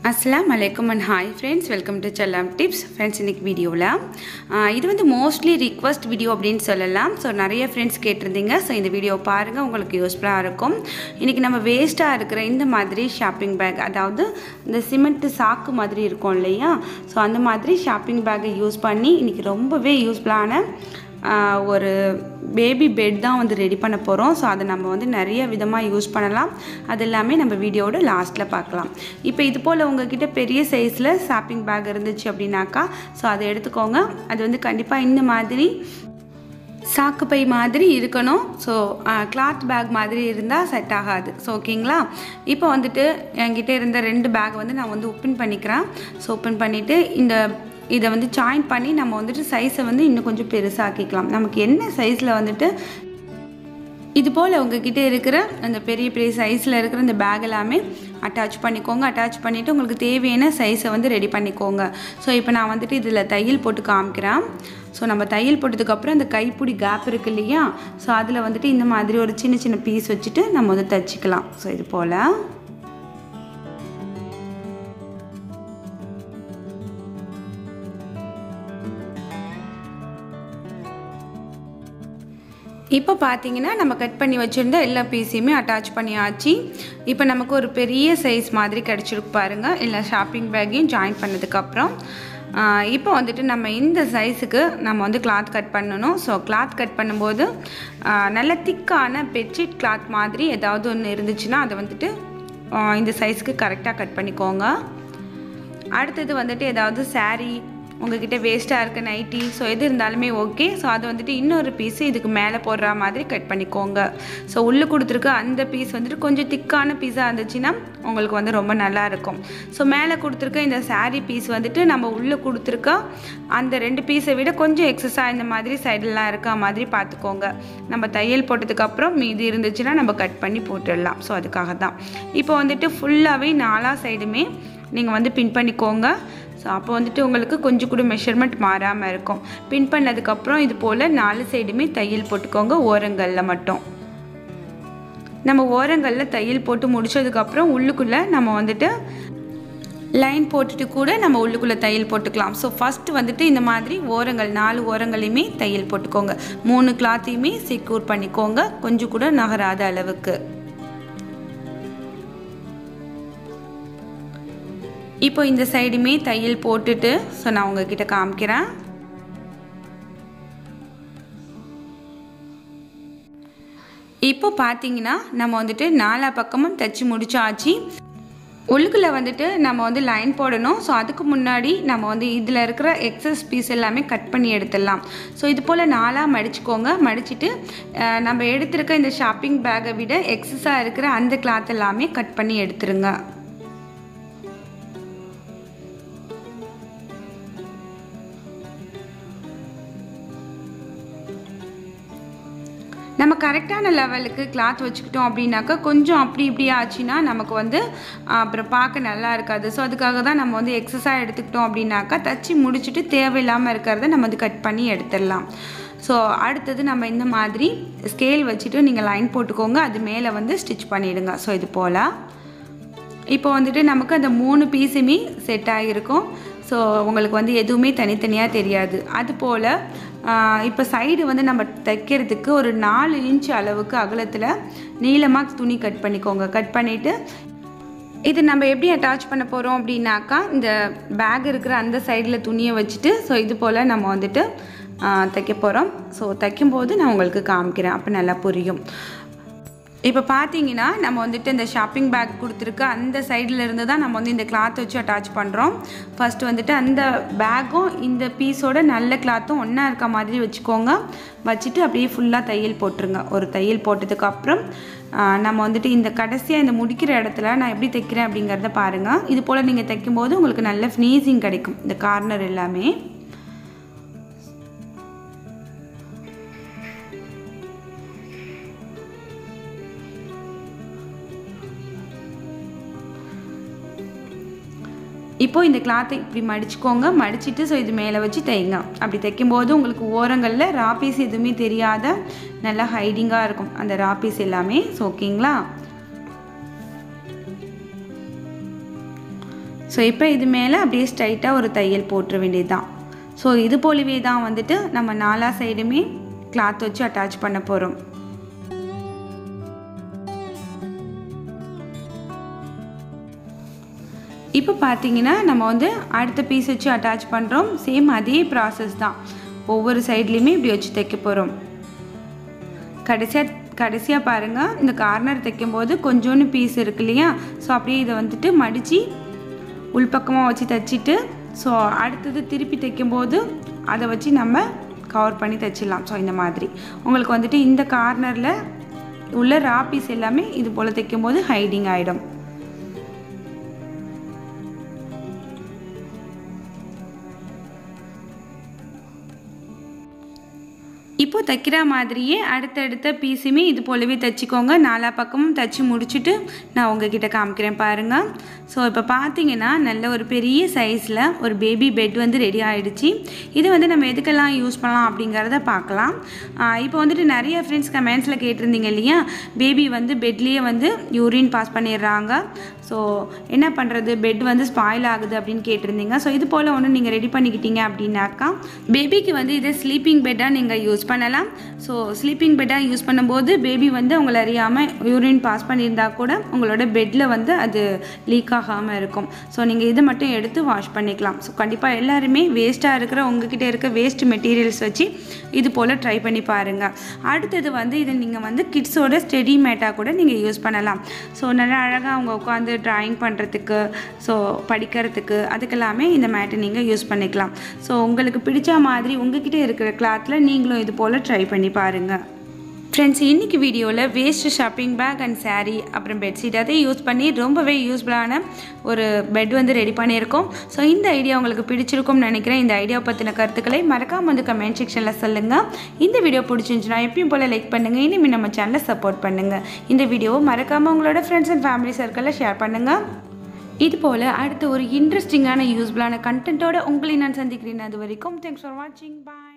Assalamu alaikum and hi friends, welcome to Challam Tips. Friends, in this video இது வந்து mostly request video அப்படினு சொல்லலாம். So நிறைய friends கேட்டிருந்தீங்க. So இந்த வீடியோ பாருங்க, உங்களுக்கு யூஸ்ஃபுல்லா இருக்கும். இன்னைக்கு நம்ம வேஸ்டா இருக்கிற இந்த மாதிரி ஷாப்பிங் பேக், அதாவது இந்த சிமெண்ட் சாக்கு மாதிரி இருக்கும் இல்லையா? So அந்த மாதிரி ஷாப்பிங் பேக்கை யூஸ் பண்ணி இன்னைக்கு ரொம்பவே யூஸ்ஃபுல்லான ஒரு பேபி பெட் தான் வந்து ரெடி பண்ண போகிறோம். ஸோ அதை நம்ம வந்து நிறைய விதமாக யூஸ் பண்ணலாம். அது எல்லாமே நம்ம வீடியோவோட லாஸ்ட்டில் பார்க்கலாம். இப்போ இது போல் உங்ககிட்ட பெரிய சைஸில் ஷாப்பிங் பேக் இருந்துச்சு அப்படின்னாக்கா ஸோ அதை எடுத்துக்கோங்க. அது வந்து கண்டிப்பாக இந்த மாதிரி சாக்கு பை மாதிரி இருக்கணும். ஸோ கிளாத் பேக் மாதிரி இருந்தால் செட் ஆகாது. ஸோ ஓகேங்களா? இப்போ வந்துட்டு என்கிட்ட இருந்த 2 பேக் வந்து நான் வந்து ஓப்பன் பண்ணிக்கிறேன். ஸோ ஓப்பன் பண்ணிவிட்டு இதை வந்து ஜாயின் பண்ணி நம்ம வந்துட்டு சைஸை வந்து இன்னும் கொஞ்சம் பெருசாக்கிக்கலாம். நமக்கு என்ன சைஸில் வந்துட்டு இது போல் உங்ககிட்ட இருக்கிற அந்த பெரிய பெரிய சைஸில் இருக்கிற இந்த பேக் எல்லாமே அட்டாச் பண்ணிக்கோங்க. அட்டாச் பண்ணிவிட்டு உங்களுக்கு தேவையான சைஸை வந்து ரெடி பண்ணிக்கோங்க. ஸோ இப்போ நான் வந்துட்டு இதில் தையல் போட்டு காமிக்கிறேன். ஸோ நம்ம தையல் போட்டதுக்கப்புறம் அந்த கைப்பிடி கேப் இருக்குது இல்லையா? ஸோ அதில் வந்துட்டு இந்த மாதிரி ஒரு சின்ன சின்ன பீஸ் வச்சுட்டு நம்ம வந்து தைச்சிக்கலாம். ஸோ இது போல் இப்போ பார்த்தீங்கன்னா நம்ம கட் பண்ணி வச்சுருந்த எல்லா பீஸையுமே அட்டாச் பண்ணியாச்சு. இப்போ நமக்கு ஒரு பெரிய சைஸ் மாதிரி கிடச்சிருக்கு பாருங்கள், எல்லா ஷாப்பிங் பேக்கையும் ஜாயின் பண்ணதுக்கப்புறம். இப்போ வந்துட்டு நம்ம இந்த சைஸுக்கு நம்ம வந்து கிளாத் கட் பண்ணணும். ஸோ கிளாத் கட் பண்ணும்போது நல்ல திக்கான பெட்ஷீட் கிளாத் மாதிரி ஏதாவது ஒன்று இருந்துச்சுன்னா அதை வந்துட்டு இந்த சைஸுக்கு கரெக்டாக கட் பண்ணிக்கோங்க. அடுத்தது வந்துட்டு ஏதாவது saree, உங்ககிட்ட வேஸ்ட்டாக இருக்க நைட்டி, ஸோ எது இருந்தாலுமே ஓகே. ஸோ அது வந்துட்டு இன்னொரு பீஸு இதுக்கு மேலே போடுற மாதிரி கட் பண்ணிக்கோங்க. ஸோ உள்ளே கொடுத்துருக்க அந்த பீஸ் வந்துட்டு கொஞ்சம் திக்கான பீஸாக இருந்துச்சுன்னா உங்களுக்கு வந்து ரொம்ப நல்லாயிருக்கும். ஸோ மேலே கொடுத்துருக்க இந்த saree பீஸ் வந்துட்டு நம்ம உள்ளே கொடுத்துருக்க அந்த 2 பீஸை விட கொஞ்சம் எக்ஸஸாக இந்த மாதிரி சைடெலாம் இருக்க மாதிரி பார்த்துக்கோங்க. நம்ம தையல் போட்டதுக்கப்புறம் மீதி இருந்துச்சுன்னா நம்ம கட் பண்ணி போட்டுடலாம். ஸோ அதுக்காக தான் இப்போ வந்துட்டு ஃபுல்லாகவே 4 சைடுமே நீங்கள் வந்து பின் பண்ணிக்கோங்க. ஸோ அப்போ வந்துட்டு உங்களுக்கு கொஞ்சம் கூட மெஷர்மெண்ட் மாறாமல் இருக்கும். பின் பண்ணதுக்கப்புறம் இது போல் 4 சைடுமே தையல் போட்டுக்கோங்க. ஓரங்களில் மட்டும் நம்ம ஓரங்களில் தையல் போட்டு முடிச்சதுக்கப்புறம் உள்ளுக்குள்ளே நம்ம வந்துட்டு லைன் போட்டுட்டு கூட நம்ம உள்ளுக்குள்ளே தையல் போட்டுக்கலாம். ஸோ ஃபஸ்ட்டு வந்துட்டு இந்த மாதிரி ஓரங்கள் 4 ஓரங்களையுமே தையல் போட்டுக்கோங்க. 3 கிளாத்தையுமே செக்யூர் பண்ணிக்கோங்க, கொஞ்சம் கூட நகராத அளவுக்கு. இப்போ இந்த சைடுமே தையல் போட்டுட்டு ஸோ நான் உங்ககிட்ட காமிக்கிறேன். இப்போ பார்த்தீங்கன்னா நம்ம வந்துட்டு 4 பக்கமும் தைச்சி முடிச்சாச்சு. உள்ளுக்குள்ளே வந்துட்டு நம்ம வந்து லைன் போடணும். ஸோ அதுக்கு முன்னாடி நம்ம வந்து இதில் இருக்கிற எக்ஸஸ் பீஸ் எல்லாமே கட் பண்ணி எடுத்துடலாம். ஸோ இது போல் 4 மடிச்சுக்கோங்க. மடிச்சுட்டு நம்ம எடுத்துருக்க இந்த ஷாப்பிங் பேக்கை விட எக்ஸஸாக இருக்கிற அந்த கிளாத் எல்லாமே கட் பண்ணி எடுத்துருங்க. நம்ம கரெக்டான லெவலுக்கு கிளாத் வச்சுக்கிட்டோம் அப்படின்னாக்கா கொஞ்சம் அப்படி இப்படி ஆச்சுன்னா நமக்கு வந்து அப்புறம் பார்க்க நல்லா இருக்காது. ஸோ அதுக்காக தான் நம்ம வந்து எக்ஸஸாக எடுத்துக்கிட்டோம் அப்படின்னாக்கா தச்சு முடிச்சுட்டு தேவையில்லாமல் இருக்கிறத நம்ம வந்து கட் பண்ணி எடுத்துடலாம். ஸோ அடுத்தது நம்ம இந்த மாதிரி ஸ்கேல் வச்சுட்டு நீங்கள் லைன் போட்டுக்கோங்க. அது மேலே வந்து ஸ்டிச் பண்ணிவிடுங்க. ஸோ இது போல் இப்போ வந்துட்டு நமக்கு அந்த 3 பீஸுமே செட் ஆகியிருக்கும். ஸோ உங்களுக்கு வந்து எதுவுமே தனித்தனியாக தெரியாது. அதுபோல் இப்போ சைடு வந்து நம்ம தைக்கிறதுக்கு ஒரு 4 இன்ச் அளவுக்கு அகலத்தில் நீளமாக துணி கட் பண்ணிக்கோங்க. கட் பண்ணிவிட்டு இது நம்ம எப்படி அட்டாச் பண்ண போகிறோம் அப்படின்னாக்கா இந்த பேக் இருக்கிற அந்த சைடில் துணியை வச்சுட்டு ஸோ இது போல் நம்ம வந்துட்டு தைக்க போகிறோம். ஸோ தைக்கும்போது நான் உங்களுக்கு காமிக்கிறேன், அப்போ நல்லா புரியும். இப்போ பார்த்தீங்கன்னா நம்ம வந்துட்டு இந்த ஷாப்பிங் பேக் கொடுத்துருக்க அந்த சைடில் இருந்து தான் நம்ம வந்து இந்த கிளாத் வச்சு அட்டாச் பண்ணுறோம். ஃபஸ்ட்டு வந்துட்டு அந்த பேக்கும் இந்த பீஸோட நல்ல கிளாத்தும் ஒன்றா இருக்க மாதிரி வச்சுக்கோங்க. வச்சுட்டு அப்படியே ஃபுல்லாக தையல் போட்டுருங்க. ஒரு தையல் போட்டதுக்கப்புறம் நம்ம வந்துட்டு இந்த கடைசியாக இந்த முடிக்கிற இடத்துல நான் எப்படி தைக்கிறேன் அப்படிங்கிறத பாருங்கள். இது போல் நீங்கள் தைக்கும்போது உங்களுக்கு நல்ல ஃபினிஷிங் கிடைக்கும். இந்த கார்னர் எல்லாமே இப்போ இந்த கிளாத்தை இப்படி மடிச்சுக்கோங்க. மடிச்சிட்டு ஸோ இது மேலே வச்சு தைங்க. அப்படி தைக்கும்போது உங்களுக்கு ஓரங்களில் ரா பீஸ் எதுவுமே தெரியாத நல்லா ஹைடிங்காக இருக்கும் அந்த ரா பீஸ் எல்லாமே. ஸோ ஓகேங்களா? ஸோ இப்போ இது மேலே அப்படியே ஸ்ட்ரைட்டாக ஒரு தையல் போட்டுற வேண்டியது தான். ஸோ இது போலவே தான் வந்துட்டு நம்ம 4 சைடுமே கிளாத் வச்சு அட்டாச் பண்ண போகிறோம். இப்போ பார்த்தீங்கன்னா நம்ம வந்து அடுத்த பீஸ் வச்சு அட்டாச் பண்ணுறோம். சேம் அதே ப்ராசஸ் தான். ஒவ்வொரு சைட்லேயுமே இப்படி வச்சு தைக்க போகிறோம். கடைசியாக பாருங்கள், இந்த கார்னர் தைக்கும்போது கொஞ்சோன்னு பீஸ் இருக்கு இல்லையா, ஸோ அப்படியே இதை வந்துட்டு மடித்து உள்பக்கமாக வச்சு தைச்சிட்டு ஸோ அடுத்தது திருப்பி தைக்கும்போது அதை வச்சு நம்ம கவர் பண்ணி தைச்சிடலாம். ஸோ இந்த மாதிரி உங்களுக்கு வந்துட்டு இந்த கார்னரில் உள்ள ரா பீஸ் எல்லாமே இது போல் தைக்கும்போது ஹைடிங் ஆகிடும். இப்போ தைக்கிற மாதிரியே அடுத்தடுத்த பீஸுமே இது போலவே தைச்சிக்கோங்க. 4 பக்கமும் தைச்சி முடிச்சுட்டு நான் உங்ககிட்ட காமிக்கிறேன் பாருங்கள். ஸோ இப்போ பார்த்தீங்கன்னா நல்ல ஒரு பெரிய சைஸில் ஒரு பேபி பெட் வந்து ரெடி ஆகிடுச்சு. இது வந்து நம்ம எதுக்கெல்லாம் யூஸ் பண்ணலாம் அப்படிங்கிறத பார்க்கலாம். இப்போ வந்துட்டு நிறைய ஃப்ரெண்ட்ஸ் கமெண்ட்ஸில் கேட்டிருந்தீங்க இல்லையா, பேபி வந்து பெட்லேயே வந்து யூரின் பாஸ் பண்ணிடுறாங்க, ஸோ என்ன பண்ணுறது, பெட் வந்து ஸ்பாயில் ஆகுது அப்படின்னு கேட்டிருந்தீங்க. ஸோ இது போல் ஒன்று நீங்கள் ரெடி பண்ணிக்கிட்டீங்க அப்படின்னாக்கா பேபிக்கு வந்து இதை ஸ்லீப்பிங் பெட்டாக நீங்கள் யூஸ் பண்ணலாம். ஸோ ஸ்லீப்பிங் பெட்டாக யூஸ் பண்ணும்போது பேபி வந்து உங்களை அறியாமல் யூரின் பாஸ் பண்ணியிருந்தா கூட உங்களோட பெட்டில் வந்து அது லீக் ஆகாமல் இருக்கும். ஸோ நீங்கள் இதை மட்டும் எடுத்து வாஷ் பண்ணிக்கலாம். ஸோ கண்டிப்பாக எல்லாருமே வேஸ்ட்டாக இருக்கிற உங்ககிட்ட இருக்க வேஸ்ட் மெட்டீரியல்ஸ் வச்சு இது போல் ட்ரை பண்ணி பாருங்கள். அடுத்தது வந்து இதை நீங்கள் வந்து கிட்ஸோட ஸ்டடி மேட்டாக கூட நீங்கள் யூஸ் பண்ணலாம். ஸோ நல்லா அழகாக அவங்க உட்காந்து ட்ராயிங் பண்ணுறதுக்கு, ஸோ படிக்கிறதுக்கு, அதுக்கெல்லாமே இந்த மேட்டை நீங்கள் யூஸ் பண்ணிக்கலாம். ஸோ உங்களுக்கு பிடிச்ச மாதிரி உங்ககிட்ட இருக்கிற கிளாத்தில் நீங்களும் இது போல் ட்ரை பண்ணி பாருங்கள். ஃப்ரெண்ட்ஸ், இன்றைக்கி வீடியோவில் waste shopping back and sari அப்புறம் பெட்ஷீட் அதை யூஸ் பண்ணி ரொம்பவே யூஸ்ஃபுல்லான ஒரு பெட் வந்து ரெடி பண்ணியிருக்கோம். ஸோ இந்த ஐடியா உங்களுக்கு பிடிச்சிருக்கும்னு நினைக்கிறேன். இந்த ஐடியா பற்றின கருத்துக்களை மறக்காமல் வந்து கமெண்ட் செக்ஷனில் சொல்லுங்கள். இந்த வீடியோ பிடிச்சிருந்துச்சுன்னா எப்பயும் போல் லைக் பண்ணுங்கள். இனிமேல் நம்ம சேனலை சப்போர்ட் பண்ணுங்கள். இந்த வீடியோவை மறக்காமல் உங்களோட ஃப்ரெண்ட்ஸ் அண்ட் ஃபேமிலி சர்க்கிளில் ஷேர் பண்ணுங்கள். இது போல் அடுத்த ஒரு இன்ட்ரெஸ்டிங்கான யூஸ்ஃபுல்லான கண்டென்ட்டோட உங்களை நான் சந்திக்கிறேன். அது வரைக்கும் தேங்க்ஸ் ஃபார் வாட்சிங். பாய்.